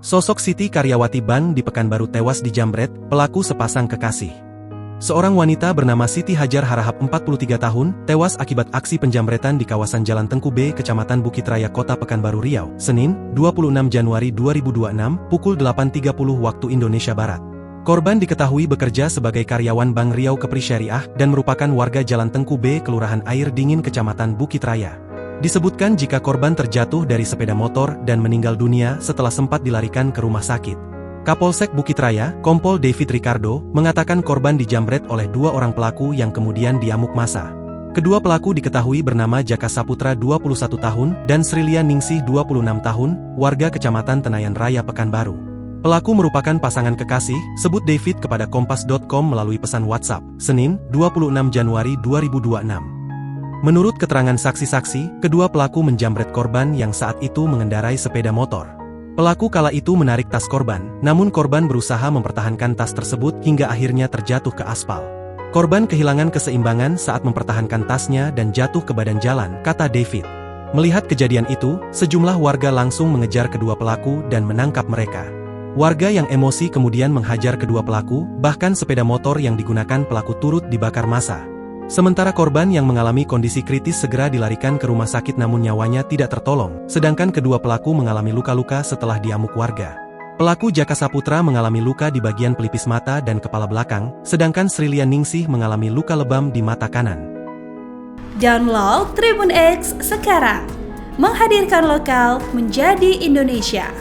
Sosok Siti karyawati bank di Pekanbaru tewas dijambret, pelaku sepasang kekasih. Seorang wanita bernama Siti Hajar Harahap 43 tahun, tewas akibat aksi penjambretan di kawasan Jalan Tengku B, Kecamatan Bukit Raya, Kota Pekanbaru Riau, Senin, 26 Januari 2026, pukul 8.30 waktu Indonesia Barat. Korban diketahui bekerja sebagai karyawan Bank Riau Kepri Syariah dan merupakan warga Jalan Tengku B, Kelurahan Air Dingin, Kecamatan Bukit Raya. Disebutkan jika korban terjatuh dari sepeda motor dan meninggal dunia setelah sempat dilarikan ke rumah sakit. Kapolsek Bukit Raya, Kompol David Ricardo, mengatakan korban dijambret oleh dua orang pelaku yang kemudian diamuk massa. Kedua pelaku diketahui bernama Jaka Saputra 21 tahun dan Srilia Ningsih 26 tahun, warga Kecamatan Tenayan Raya, Pekanbaru. Pelaku merupakan pasangan kekasih, sebut David kepada Kompas.com melalui pesan WhatsApp, Senin, 26 Januari 2026. Menurut keterangan saksi-saksi, kedua pelaku menjambret korban yang saat itu mengendarai sepeda motor. Pelaku kala itu menarik tas korban, namun korban berusaha mempertahankan tas tersebut hingga akhirnya terjatuh ke aspal. Korban kehilangan keseimbangan saat mempertahankan tasnya dan jatuh ke badan jalan, kata David. Melihat kejadian itu, sejumlah warga langsung mengejar kedua pelaku dan menangkap mereka. Warga yang emosi kemudian menghajar kedua pelaku, bahkan sepeda motor yang digunakan pelaku turut dibakar massa. Sementara korban yang mengalami kondisi kritis segera dilarikan ke rumah sakit namun nyawanya tidak tertolong, sedangkan kedua pelaku mengalami luka-luka setelah diamuk warga. Pelaku Jaka Saputra mengalami luka di bagian pelipis mata dan kepala belakang, sedangkan Srilia Ningsih mengalami luka lebam di mata kanan. Download Tribun X sekarang, menghadirkan lokal menjadi Indonesia.